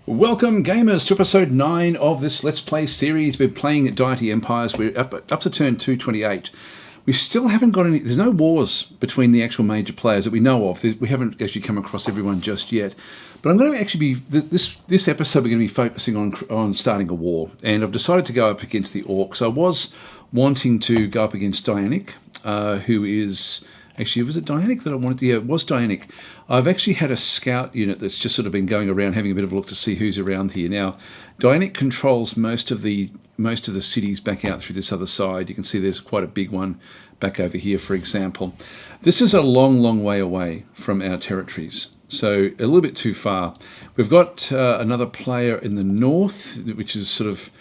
Welcome gamers to episode 9 of this Let's Play series. We're playing DEITY Empires. We're up to turn 228. We still haven't got any, there's no wars between the actual major players that we know of. We haven't actually come across everyone just yet. But I'm going to actually be, this episode we're going to be focusing on starting a war. And I've decided to go up against the Orcs. I was wanting to go up against Dianic, who is... Actually, was it Dianic that I wanted to... Yeah, it was Dianic. I've actually had a scout unit that's just sort of been going around having a bit of a look to see who's around here. Now, Dianic controls most of the cities back out through this other side. You can see there's quite a big one back over here, for example. This is a long, long way away from our territories, so a little bit too far. We've got another player in the north, which is sort of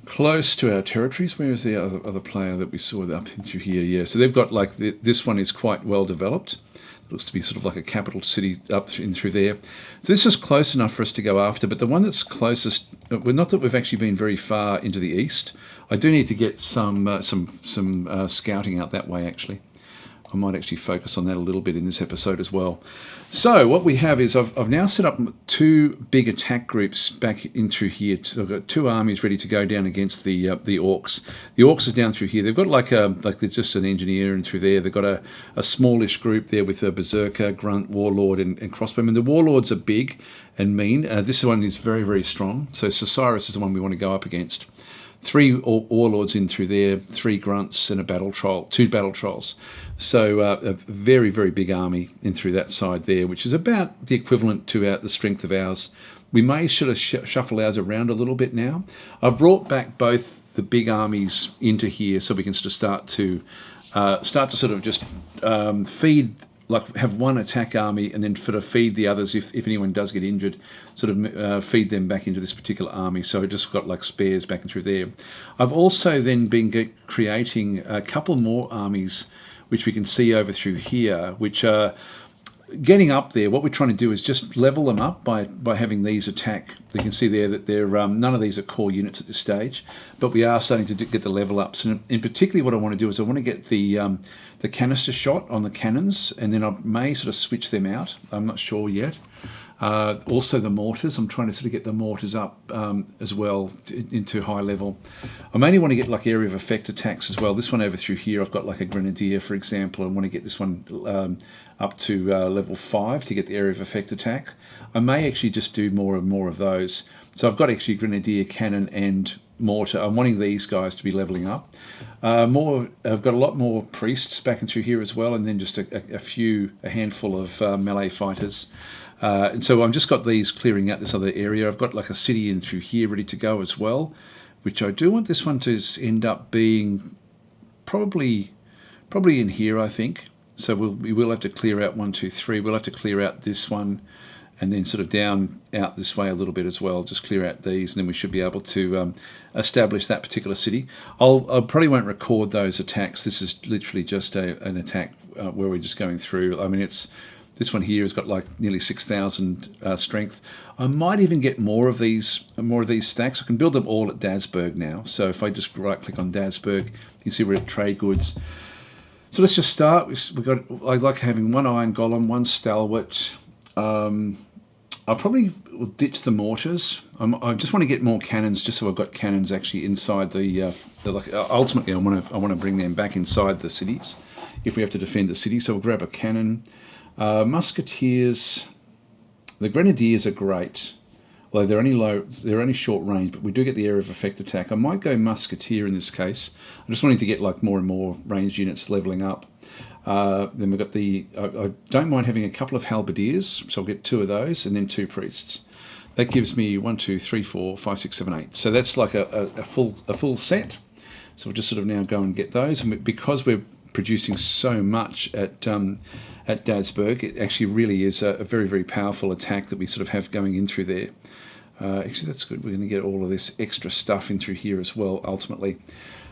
close to our territories. Where is the other player that we saw up through here? Yeah, so they've got like this one is quite well developed. It looks to be sort of like a capital city up through there. So this is close enough for us to go after. But the one that's closest, well, not that we've actually been very far into the east. I do need to get some scouting out that way. Actually, I might actually focus on that a little bit in this episode as well. So what we have is I've now set up 2 big attack groups back in through here. So I've got 2 armies ready to go down against the Orcs. The Orcs are down through here. They've got like there's just an engineer in through there. They've got a smallish group there with a berserker, grunt, warlord, and crossbowman. The warlords are big and mean. This one is very, very strong. So Cyrus is the one we want to go up against. 3 warlords in through there, 3 grunts, and a battle troll, 2 battle trolls. So a very, very big army in through that side there, which is about the equivalent to the strength of ours. We may sort of shuffle ours around a little bit now. I've brought back both the big armies into here so we can sort of start to sort of just feed, like have one attack army and then sort of feed the others if anyone does get injured, sort of feed them back into this particular army. So I just got like spares back and through there. I've also then been creating a couple more armies which we can see over through here, which are getting up there. What we're trying to do is just level them up by having these attack. You can see there that they're none of these are core units at this stage, but we are starting to get the level ups. And in particularly what I want to do is I want to get the canister shot on the cannons, and then I may sort of switch them out. I'm not sure yet. Also the mortars, I'm trying to sort of get the mortars up as well into high level. I mainly want to get like area of effect attacks as well. This one over through here, I've got like a grenadier, for example. I want to get this one up to level 5 to get the area of effect attack. I may actually just do more and more of those. So I've got actually grenadier, cannon, and mortar. I'm wanting these guys to be leveling up. I've got a lot more priests back and through here as well, and then just a handful of melee fighters. And so I've just got these clearing out this other area. I've got like a city in through here ready to go as well, which I do want this one to end up being probably in here, I think. So we will have to clear out 1, 2, 3. We'll have to clear out this one and then sort of down out this way a little bit as well. Just clear out these, and then we should be able to establish that particular city. I probably won't record those attacks. This is literally just an attack where we're just going through. I mean, this one here has got like nearly 6,000 strength. I might even get more of these stacks. I can build them all at Dasburg now. So if I just right-click on Dasburg, you can see we're at trade goods. So let's just start. I like having 1 iron golem, 1 stalwart. I'll probably ditch the mortars. I just want to get more cannons, just so I've got cannons actually inside ultimately, I want to bring them back inside the cities if we have to defend the city. So we'll grab a cannon. Musketeers, the grenadiers are great, although they're only short range, but we do get the area of effect attack. I might go musketeer in this case. I'm just wanting to get like more and more ranged units leveling up. Then we've got I don't mind having a couple of halberdiers, so I'll get 2 of those, and then 2 priests. That gives me 1, 2, 3, 4, 5, 6, 7, 8. So that's like a full set. So we'll just sort of now go and get those, and because we're producing so much at Dasburg, it actually really is a very, very powerful attack that we sort of have going in through there. Actually, that's good. We're going to get all of this extra stuff in through here as well, ultimately.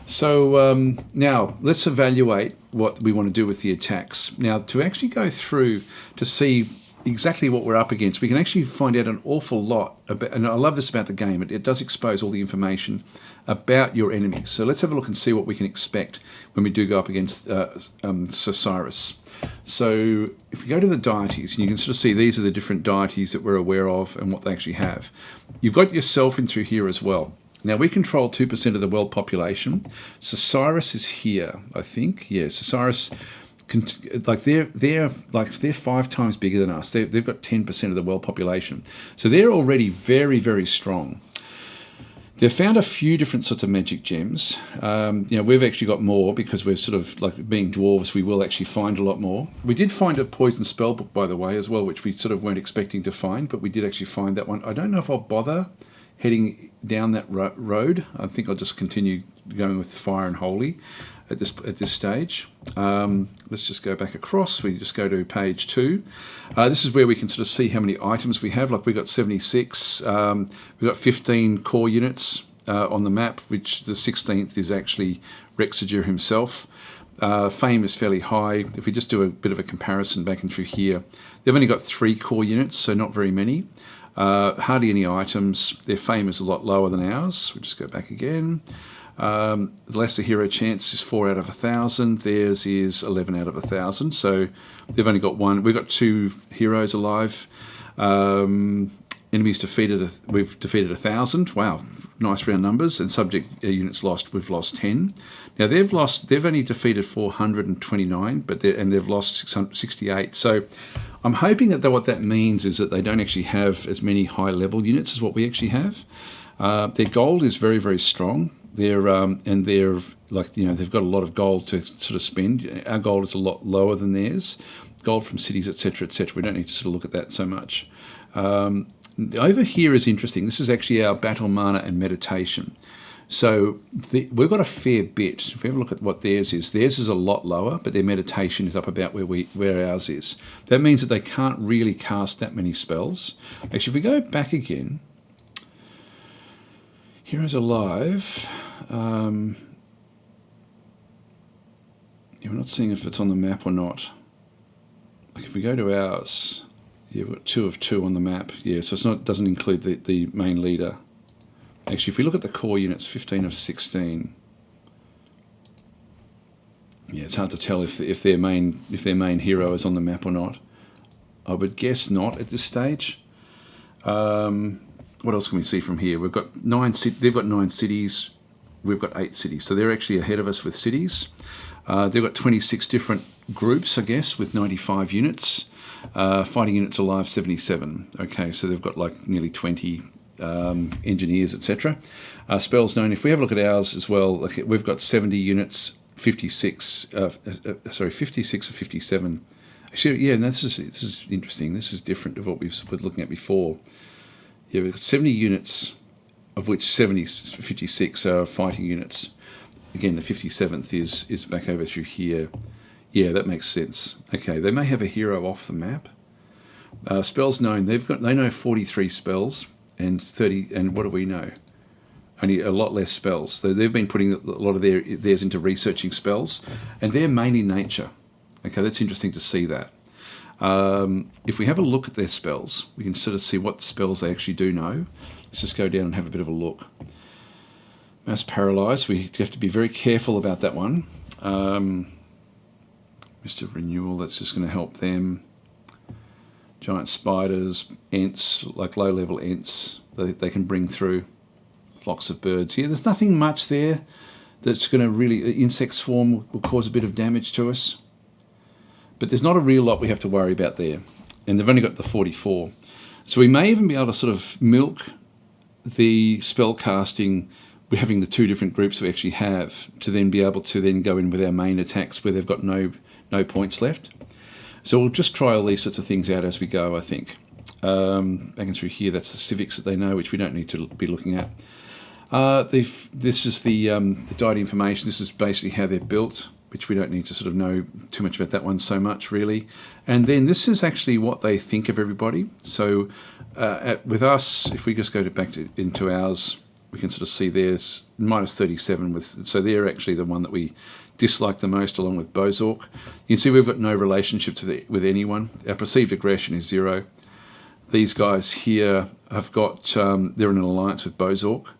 So now let's evaluate what we want to do with the attacks. Now, to actually go through to see exactly what we're up against, we can actually find out an awful lot about, and I love this about the game, it does expose all the information about your enemies. So let's have a look and see what we can expect when we do go up against Sir Cyrus. So if we go to the deities, and you can sort of see these are the different deities that we're aware of and what they actually have. You've got yourself in through here as well. Now we control 2% of the world population. So Cyrus is here, I think. Yeah, so Cyrus, like they're 5 times bigger than us. They've got 10% of the world population. So they're already very, very strong. They've found a few different sorts of magic gems. We've actually got more because we're sort of like being dwarves. We will actually find a lot more. We did find a poison spell book, by the way, as well, which we sort of weren't expecting to find, but we did actually find that one. I don't know if I'll bother heading down that road. I think I'll just continue going with fire and holy at this stage. Let's just go back across. We just go to page 2. This is where we can sort of see how many items we have. Like we've got 76. We've got 15 core units on the map, which the 16th is actually Rexager himself. Fame is fairly high. If we just do a bit of a comparison back and through here, they've only got 3 core units, so not very many. Hardly any items. Their fame is a lot lower than ours. We'll just go back again. The Leicester hero chance is 4 out of 1,000. Theirs is 11 out of 1,000. So they've only got 1. We've got 2 heroes alive. Enemies defeated. We've defeated 1,000. Wow, nice round numbers. And subject units lost. We've lost 10. Now they've only defeated 429, but they've lost 668. So I'm hoping that what that means is that they don't actually have as many high level units as what we actually have. Their gold is very, very strong. They've got a lot of gold to sort of spend. Our gold is a lot lower than theirs. Gold from cities, etc., etc. We don't need to sort of look at that so much. Over here is interesting. This is actually our battle mana and meditation. So we've got a fair bit. If we have a look at what theirs is a lot lower, but their meditation is up about where ours is. That means that they can't really cast that many spells. Actually, if we go back again, Heroes Alive. We're not seeing if it's on the map or not. Like if we go to ours, yeah, we've got 2 of 2 on the map. Yeah, so it doesn't include the main leader. Actually, if we look at the core units, 15 of 16. Yeah, it's hard to tell if their main hero is on the map or not. I would guess not at this stage. What else can we see from here? We've got 9. They've got 9 cities. We've got 8 cities. So they're actually ahead of us with cities. They've got 26 different groups, I guess, with 95 units. Fighting units alive, 77. Okay, so they've got like nearly 20 engineers, etc. Spells known. If we have a look at ours as well, we've got 70 units, 56 of 57. Actually, yeah, this is interesting. This is different to what we were looking at before. Yeah, we've got 70 units, of which 56 are fighting units. Again, the 57th is back over through here. Yeah, that makes sense. Okay, they may have a hero off the map. Spells known. They know 43 spells and 30. And what do we know? Only a lot less spells. So they've been putting a lot of theirs into researching spells, and they're mainly nature. Okay, that's interesting to see that. If we have a look at their spells, we can sort of see what spells they actually do know. Let's just go down and have a bit of a look. Mass Paralyzed, we have to be very careful about that one. Mist of Renewal, that's just going to help them. Giant spiders, ants, like low-level ants, they can bring through. Flocks of birds. Yeah, there's nothing much there that's going to really... Insect swarm will cause a bit of damage to us. But there's not a real lot we have to worry about there. And they've only got the 44. So we may even be able to sort of milk the spell casting, we're having the 2 different groups we actually have, to then be able to then go in with our main attacks where they've got no points left. So we'll just try all these sorts of things out as we go, I think. Back and through here, that's the civics that they know, which we don't need to be looking at. This is the deity information. This is basically how they're built, which we don't need to sort of know too much about that one so much, really. And then this is actually what they think of everybody. So with us, if we just go into ours, we can sort of see theirs minus 37. So they're actually the one that we dislike the most, along with Bozork. You can see we've got no relationship with anyone. Our perceived aggression is 0. These guys here have got, they're in an alliance with Bozork.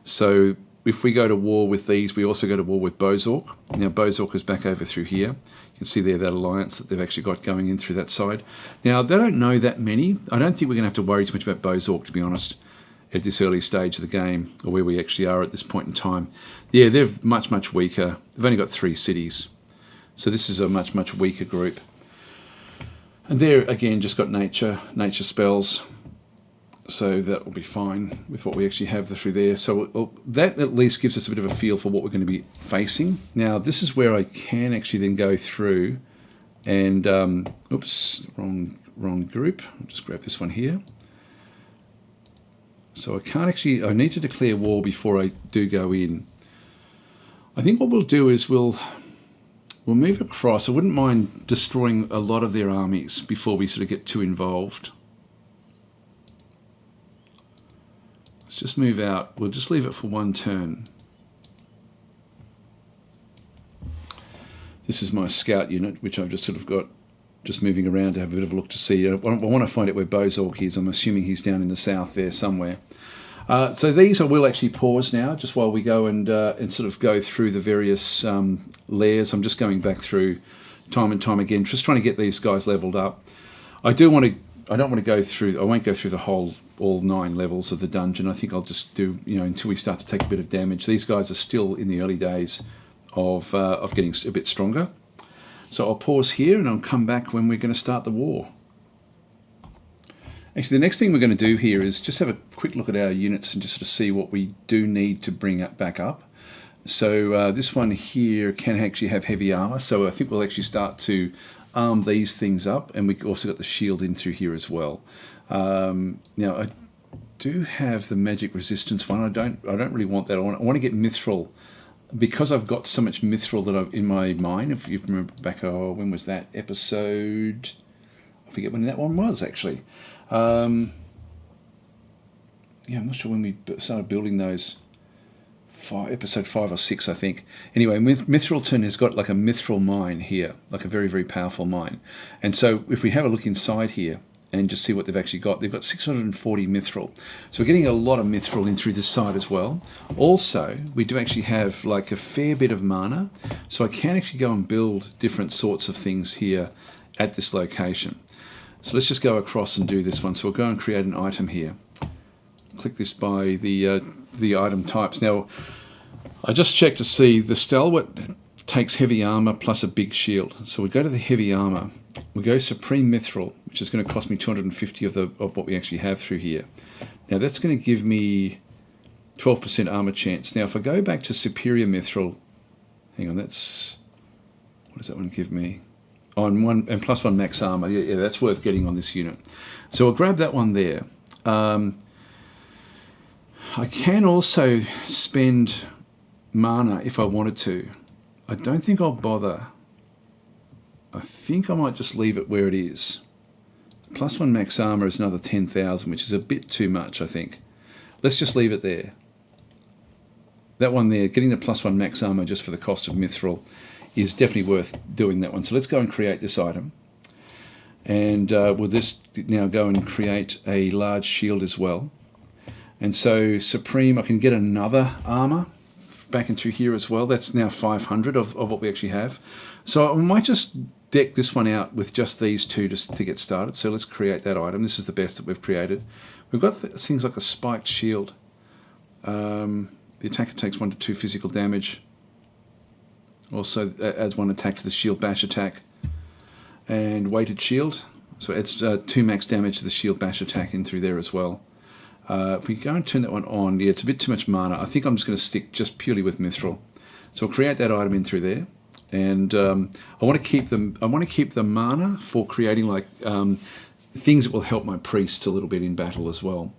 So if we go to war with these, we also go to war with Bozork. Now Bozork is back over through here. You can see there that alliance that they've actually got going in through that side. Now, they don't know that many. I don't think we're going to have to worry too much about Bozorg, to be honest, at this early stage of the game, or where we actually are at this point in time. Yeah, they're much, much weaker. They've only got 3 cities. So this is a much, much weaker group. And they're, again, just got nature spells. So that will be fine with what we actually have through there. So that at least gives us a bit of a feel for what we're going to be facing. Now, this is where I can actually then go through and, oops, wrong group. I'll just grab this one here. So I need to declare war before I do go in. I think what we'll do is we'll move across. I wouldn't mind destroying a lot of their armies before we sort of get too involved. Just move out. We'll just leave it for 1 turn. This is my scout unit, which I've just sort of got just moving around to have a bit of a look to see. I want to find out where Bozorg is. I'm assuming he's down in the south there somewhere. So these I will actually pause now, just while we go and sort of go through the various layers. I'm just going back through time and time again, just trying to get these guys leveled up. I don't want to go through. I won't go through all 9 levels of the dungeon. I think I'll just do, until we start to take a bit of damage. These guys are still in the early days of getting a bit stronger. So I'll pause here and I'll come back when we're going to start the war. Actually, the next thing we're going to do here is just have a quick look at our units and just sort of see what we do need to bring back up. So this one here can actually have heavy armor. So I think we'll actually start to arm these things up, and we've also got the shield in through here as well. Now I do have the magic resistance one. I don't really want that. I want to get mithril, because I've got so much mithril that I've in my mind. If you remember back, when was that episode? I forget when that one was actually. Yeah, I'm not sure when we started building those. Episode 5 or 6, I think. Anyway, Mithrilton has got like a mithril mine here, like a very, very powerful mine. And so if we have a look inside here and just see what they've actually got, they've got 640 mithril. So we're getting a lot of mithril in through this side as well. Also, we do actually have like a fair bit of mana, so I can actually go and build different sorts of things here at this location. So let's just go across and do this one. So we'll go and create an item here. Click this by the item types. Now, I just checked to see the Stalwart takes heavy armor plus a big shield. So we go to the heavy armor. We go Supreme Mithril, which is going to cost me 250 of what we actually have through here. Now that's going to give me 12% armor chance. Now if I go back to Superior Mithril, hang on, what does that one give me? On one and +1 max armor. Yeah, that's worth getting on this unit. So I'll grab that one there. I can also spend mana if I wanted to. I don't think I'll bother. I think I might just leave it where it is. +1 max armor is another 10,000, which is a bit too much, I think. Let's just leave it there. That one there, getting the +1 max armor just for the cost of mithril, is definitely worth doing that one. So let's go and create this item. And we'll just now go and create a large shield as well. And so Supreme, I can get another armor back in through here as well. That's now 500 of what we actually have. So I might just deck this one out with just these two just to get started. So let's create that item. This is the best that we've created. We've got things like a spiked shield. The attacker takes 1 to 2 physical damage. Also adds 1 attack to the shield bash attack. And weighted shield. So it adds 2 max damage to the shield bash attack in through there as well. If we go and turn that one on, yeah, it's a bit too much mana. I think I'm just going to stick just purely with mithril. So I'll create that item in through there, and I want to keep them. I want to keep the mana for creating like things that will help my priests a little bit in battle as well.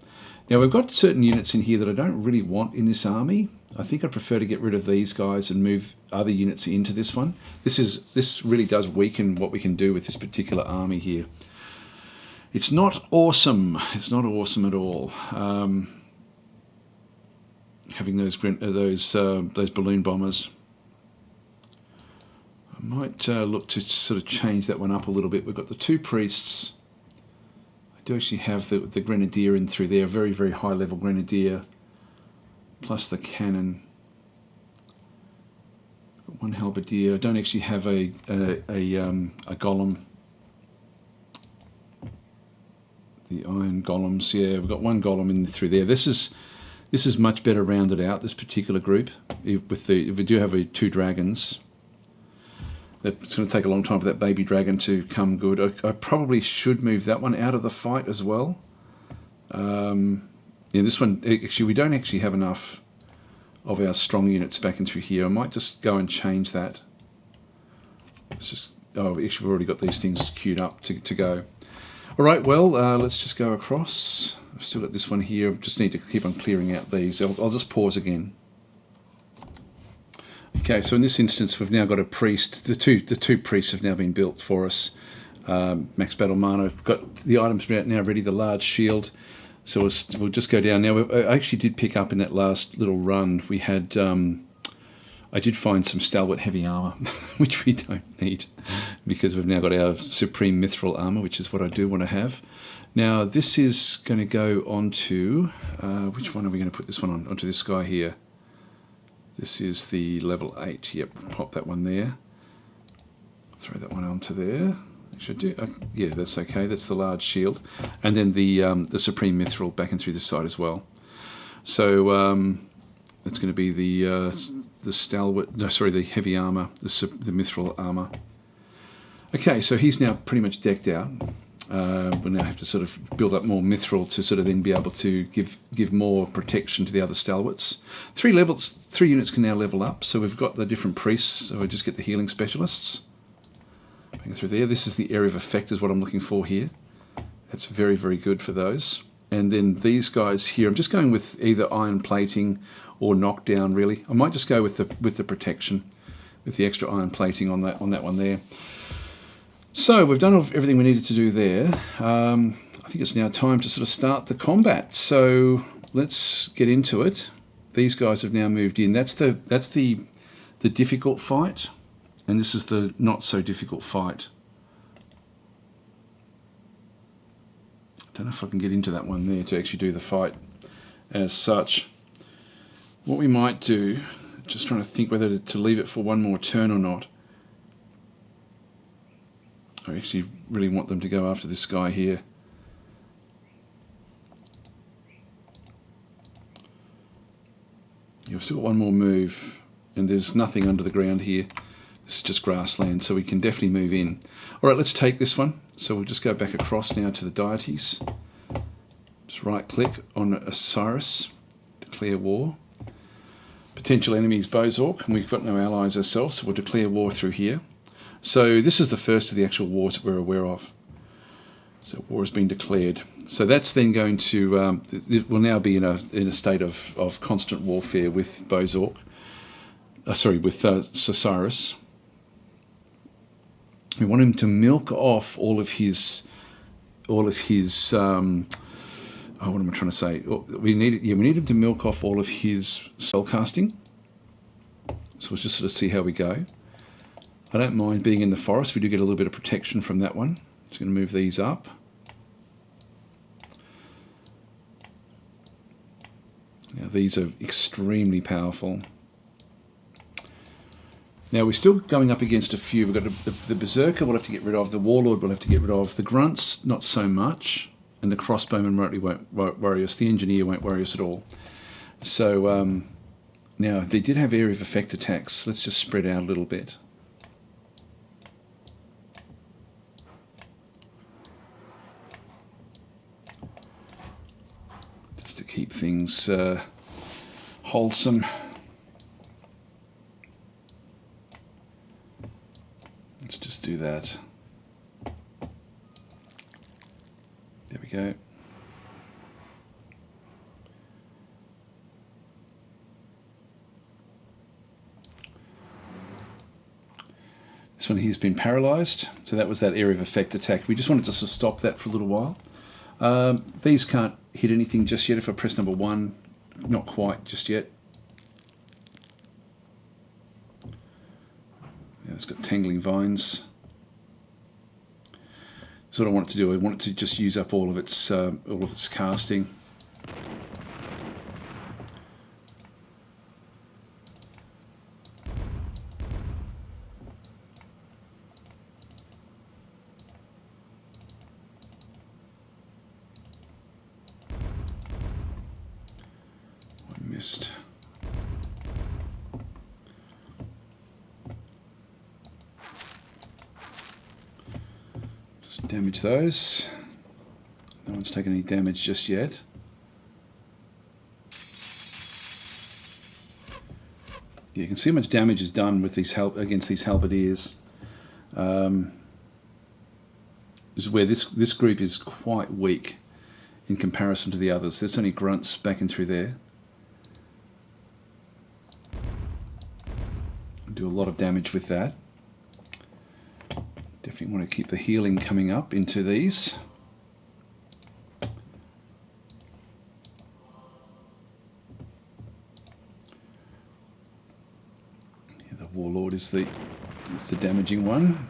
Now we've got certain units in here that I don't really want in this army. I think I prefer to get rid of these guys and move other units into this one. This really does weaken what we can do with this particular army here. It's not awesome. It's not awesome at all. Having those balloon bombers. I might look to sort of change that one up a little bit. We've got the 2 priests. I do actually have the grenadier in through there, very, very high level grenadier, plus the cannon. Got one halberdier. I don't actually have a golem. The iron golems, yeah, we've got one golem in through there. This is much better rounded out, this particular group. If we do have 2 dragons, it's going to take a long time for that baby dragon to come good. I probably should move that one out of the fight as well. Yeah, this one, actually, we don't actually have enough of our strong units back in through here. I might just go and change that. Let's just, oh, actually, we've already got these things queued up to go. All right, well, let's just go across. I've still got this one here. I just need to keep on clearing out these. I'll just pause again. Okay, so in this instance, we've now got a priest. The two priests have now been built for us. Max battle mana. We've got the items now ready. The large shield. So we'll just go down now. I actually did pick up in that last little run. We had. I did find some stalwart heavy armor, which we don't need because we've now got our supreme mithril armor, which is what I do want to have. Now this is going to go onto, which one are we going to put this one on? Onto this guy here. This is the level 8. Yep, pop that one there. Throw that one onto there. Should do. Yeah, that's okay. That's the large shield, and then the supreme mithril back and through this side as well. So that's going to be the stalwart. No, sorry, the heavy armor, the mithril armor. Okay, so he's now pretty much decked out. We'll now have to sort of build up more mithril to sort of then be able to give more protection to the other stalwarts. 3 units can now level up. So we've got the different priests. So we just get the healing specialists. Through there. This is the area of effect is what I'm looking for here. That's very, very good for those. And then these guys here, I'm just going with either iron plating or knockdown really. I might just go with the protection, with the extra iron plating on that one there. So we've done everything we needed to do there. I think it's now time to sort of start the combat. So let's get into it. These guys have now moved in. That's the difficult fight. And this is the not so difficult fight. I don't know if I can get into that one there to actually do the fight as such. What we might do, just trying to think whether to leave it for one more turn or not. I actually really want them to go after this guy here. You've still got one more move, and there's nothing under the ground here. This is just grassland, so we can definitely move in. All right, let's take this one. So we'll just go back across now to the deities. Just right-click on Osiris, declare war. Potential enemies, Bozork, and we've got no allies ourselves, so we'll declare war through here. So this is the first of the actual wars that we're aware of. So war has been declared. So that's then going to, it will now be in a state of constant warfare with Bozork. With Osiris. We want him to milk off all of his. What am I trying to say? We need him to milk off all of his spell casting. So we'll just sort of see how we go. I don't mind being in the forest. We do get a little bit of protection from that one. Just going to move these up. Now these are extremely powerful. Now we're still going up against a few. We've got the Berserker we'll have to get rid of, the Warlord we'll have to get rid of, the Grunts not so much, and the Crossbowmen won't worry us, the Engineer won't worry us at all. So now they did have area of effect attacks. Let's just spread out a little bit. Just to keep things wholesome. Let's just do that. There we go. This one here's been paralysed, so that was that area of effect attack. We just wanted to sort of stop that for a little while. These can't hit anything just yet. If I press number 1, not quite just yet. It's got tangling vines. That's what I want it to do. I want it to just use up all of its casting. missed. Just damage those. No one's taken any damage just yet. Yeah, you can see how much damage is done with these against these halberdiers. This is where this group is quite weak in comparison to the others. There's only grunts backing through there. Do a lot of damage with that. Definitely want to keep the healing coming up into these. Yeah, the Warlord is the damaging one.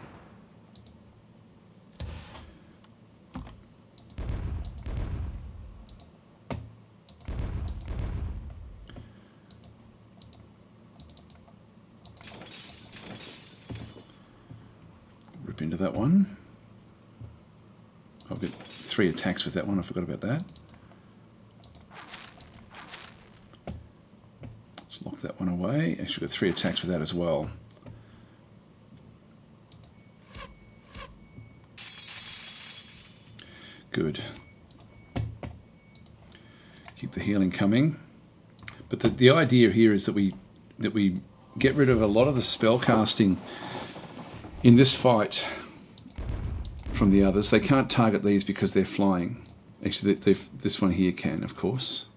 Into that one. I've got 3 attacks with that one, I forgot about that. Let's lock that one away. Actually got 3 attacks with that as well. Good. Keep the healing coming. But the idea here is that we get rid of a lot of the spell casting in this fight from the others. They can't target these because they're flying. Actually, this one here can, of course.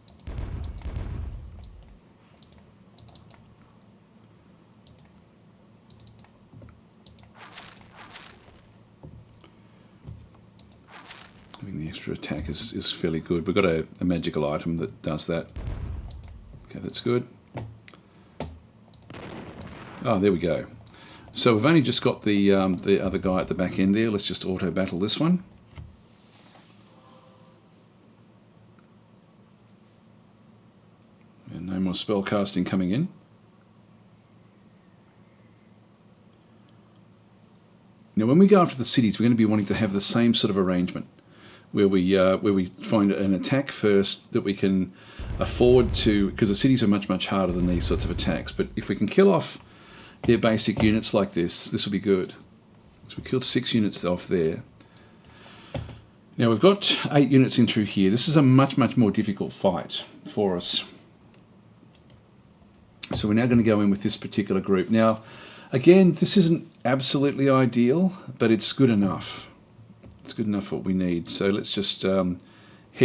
Having the extra attack is fairly good. We've got a magical item that does that. Okay, that's good. Oh, there we go. So we've only just got the other guy at the back end there. Let's just auto battle this one. And no more spell casting coming in. Now, when we go after the cities, we're going to be wanting to have the same sort of arrangement, where we find an attack first that we can afford to, because the cities are much harder than these sorts of attacks. But if we can kill off their basic units like this will be good. So we killed 6 units off there. Now we've got 8 units in through here. This is a much more difficult fight for us. So we're now going to go in with this particular group. Now, again, this isn't absolutely ideal, but it's good enough. It's good enough for what we need. So let's just head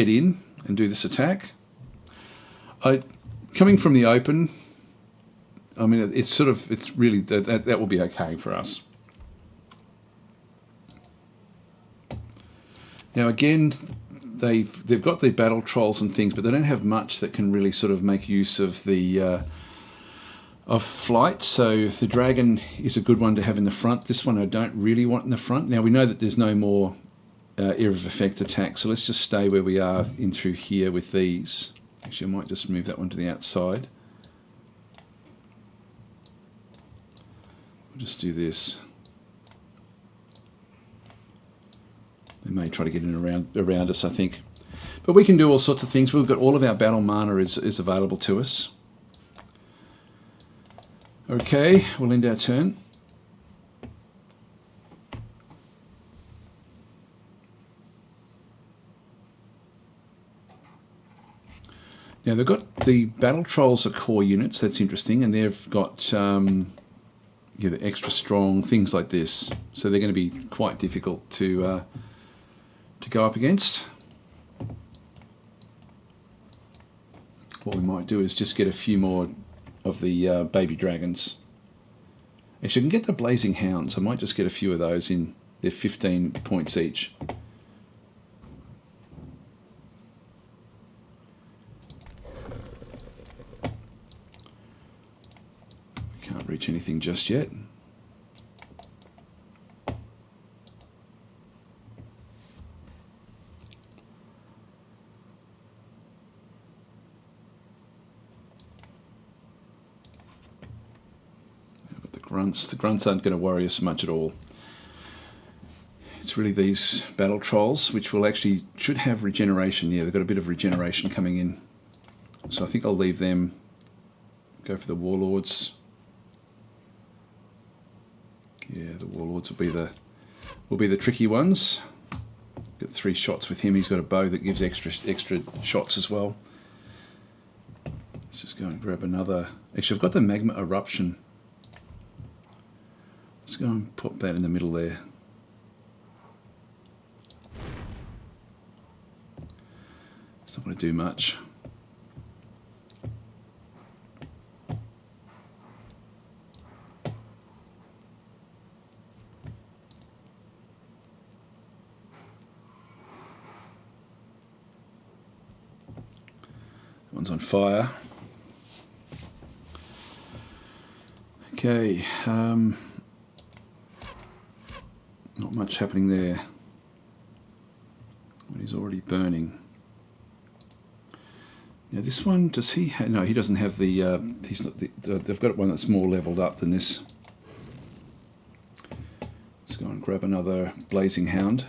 in and do this attack. Coming from the open, I mean, it's really, that will be okay for us. Now again, they've got the battle trolls and things, but they don't have much that can really sort of make use of the of flight. So the dragon is a good one to have in the front. This one I don't really want in the front. Now we know that there's no more area of effect attack, so let's just stay where we are in through here with these. Actually, I might just move that one to the outside. We'll just do this. They may try to get in around us, I think. But we can do all sorts of things. We've got all of our battle mana is available to us. Okay, we'll end our turn. Now they've got the battle trolls are core units. That's interesting, and they've got the extra strong things like this. So they're going to be quite difficult to go up against. What we might do is just get a few more of the baby dragons. Actually, I can get the blazing hounds. I might just get a few of those in. They're 15 points each. Can't reach anything just yet. The grunts aren't going to worry us much at all. It's really these battle trolls which will should have regeneration. Yeah, they've got a bit of regeneration coming in. So I think I'll leave them, go for the Warlords. Yeah, the Warlords will be the tricky ones. Got 3 shots with him. He's got a bow that gives extra shots as well. Let's just go and grab another. Actually, I've got the Magma Eruption. Let's go and pop that in the middle there. It's not going to do much. One's on fire. Okay, not much happening there. When he's already burning. Now this one, does he? No, he doesn't have the. He's not. They've got one that's more leveled up than this. Let's go and grab another Blazing Hound.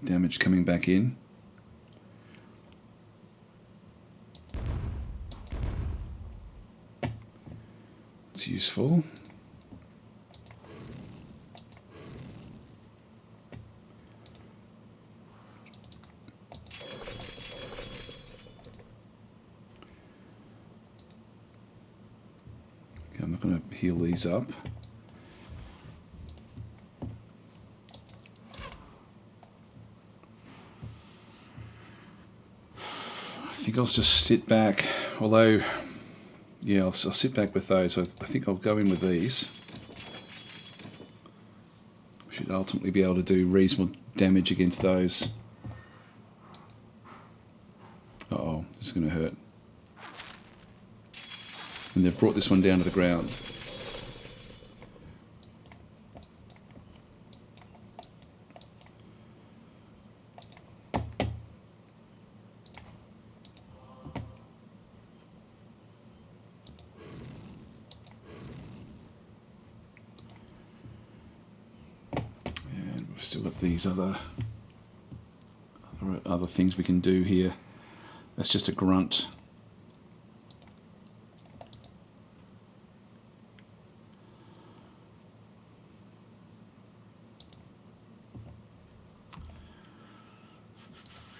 Damage coming back in. It's useful. Okay, I'm not going to heal these up. I think I'll just sit back, although, yeah, I'll sit back with those. I think I'll go in with these. We should ultimately be able to do reasonable damage against those. Uh-oh, this is going to hurt. And they've brought this one down to the ground. Still got these other things we can do here. That's just a grunt.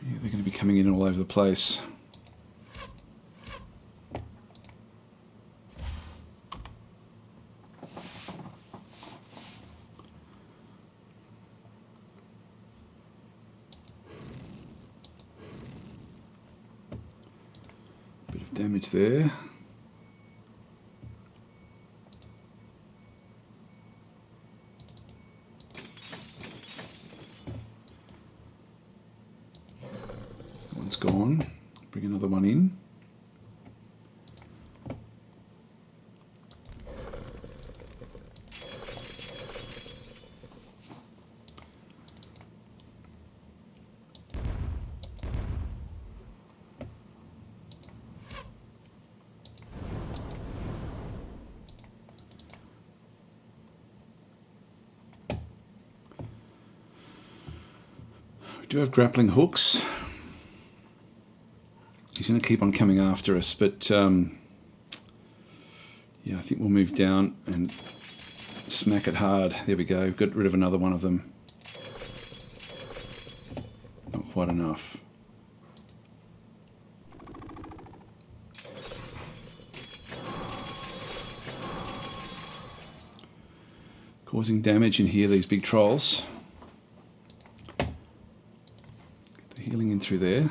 Yeah, they're going to be coming in all over the place. Damage there. That one's gone. Bring another one in. Do have grappling hooks. He's going to keep on coming after us, but yeah, I think we'll move down and smack it hard. There we go. Got rid of another one of them. Not quite enough. Causing damage in here, these big trolls. Healing in through there.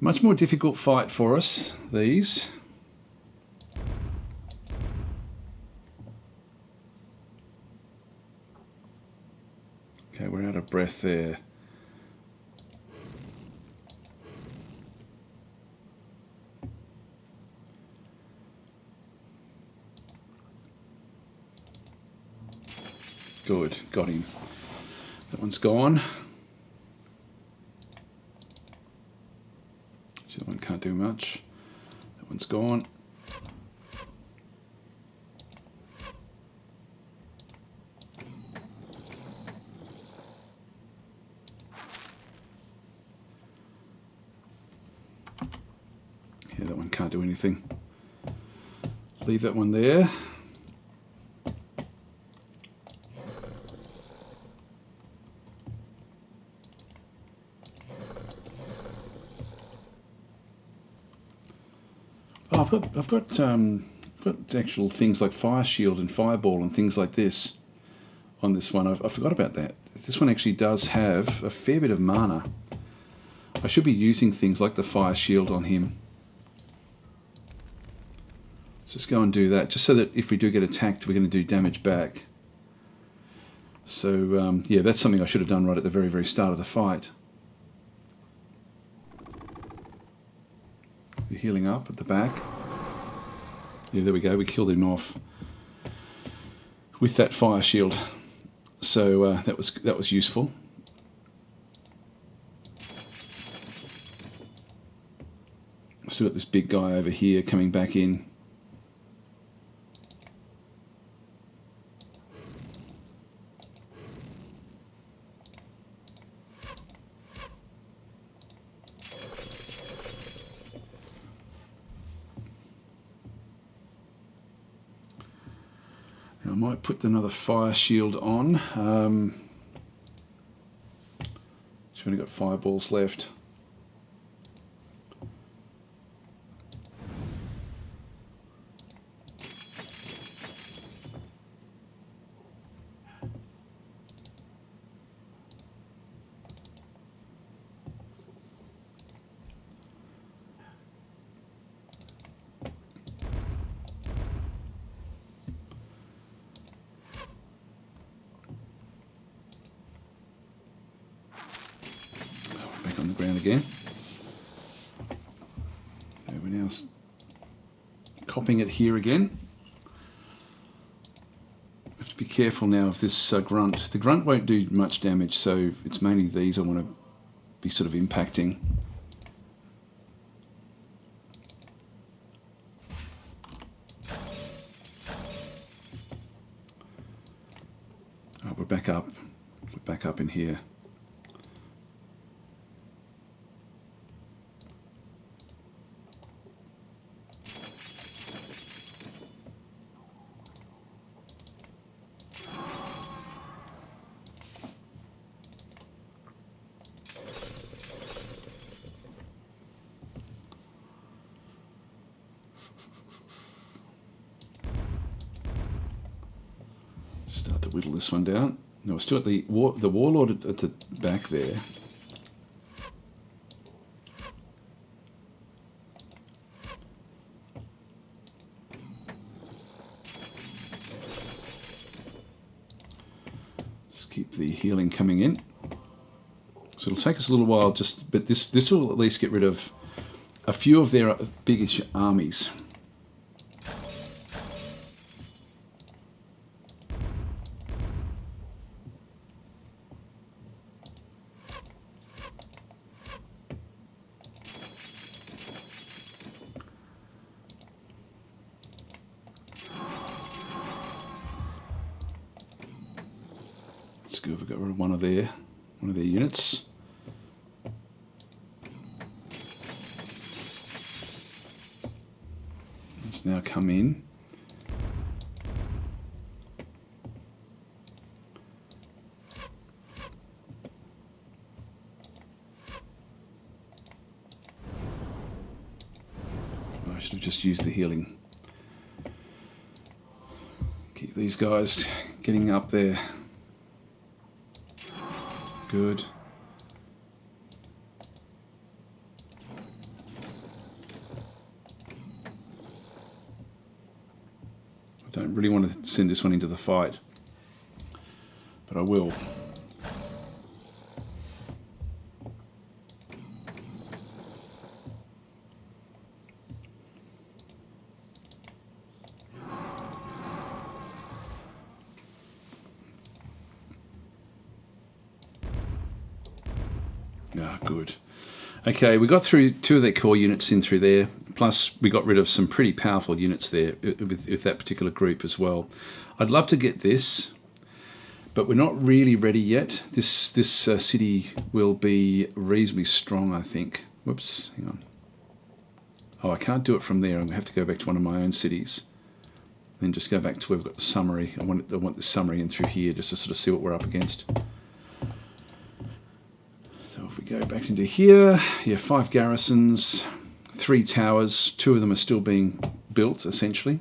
Much more difficult fight for us, these. Okay, we're out of breath there. Good, got him. That one's gone. That one can't do much. That one's one's gone. Yeah, that one can't do anything. Leave that one there. Oh, I've got actual things like fire shield and fireball and things like this on this one. I forgot about that. This one actually does have a fair bit of mana. I should be using things like the fire shield on him. Let's just go and do that, just so that if we do get attacked, we're going to do damage back. So yeah, that's something I should have done right at the very, very start of the fight. The healing up at the back. Yeah, there we go. We killed him off with that fire shield. So that was useful. Still got this big guy over here coming back in. I might put another fire shield on. She's only got fireballs left. Back on the ground again. Okay, we're now copying it here again. We have to be careful now of this grunt. The grunt won't do much damage, so it's mainly these I want to be sort of impacting. Oh, we're back up. We're back up in here. Start to whittle this one down. No, we're still at the warlord at the back there. Just keep the healing coming in. So it'll take us a little while, but this will at least get rid of a few of their biggest armies. Let's go. We've got rid of one of their units. Let's now come in. I should have just used the healing. Keep these guys getting up there. Good. I don't really want to send this one into the fight, but I will. Ah, good. Okay, we got through 2 of their core units in through there. Plus, we got rid of some pretty powerful units there with that particular group as well. I'd love to get this, but we're not really ready yet. This city will be reasonably strong, I think. Whoops, hang on. Oh, I can't do it from there. I'm going to have to go back to one of my own cities. Then just go back to where we've got the summary. I want the summary in through here just to sort of see what we're up against. So if we go back into here, yeah, 5 garrisons, 3 towers. 2 of them are still being built, essentially.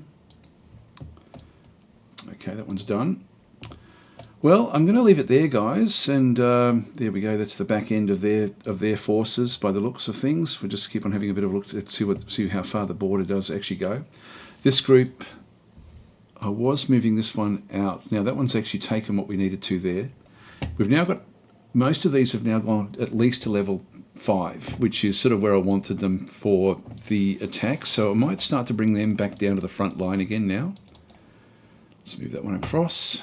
Okay, that one's done. Well, I'm going to leave it there, guys, and there we go. That's the back end of their forces by the looks of things. We'll just keep on having a bit of a look to see how far the border does actually go. This group, I was moving this one out. Now that one's actually taken what we needed to there. We've now got, most of these have now gone at least to level 5, which is sort of where I wanted them for the attack. So I might start to bring them back down to the front line again now. Let's move that one across.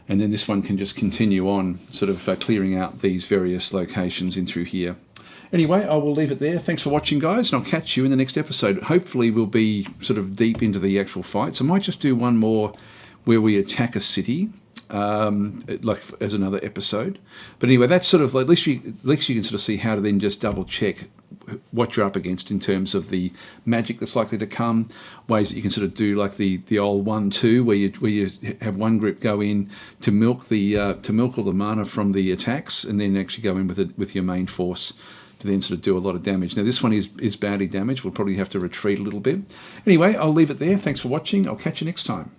And then this one can just continue on, sort of clearing out these various locations in through here. Anyway, I will leave it there. Thanks for watching, guys, and I'll catch you in the next episode. Hopefully we'll be sort of deep into the actual fights. I might just do one more where we attack a city, like as another episode. But anyway, that's sort of, like, at least you can sort of see how to then just double check what you're up against in terms of the magic that's likely to come, ways that you can sort of do like the old 1-2 where you have one group go in to milk all the mana from the attacks, and then actually go in with your main force to then sort of do a lot of damage. Now this one is badly damaged. We'll probably have to retreat a little bit. Anyway, I'll leave it there. Thanks for watching. I'll catch you next time.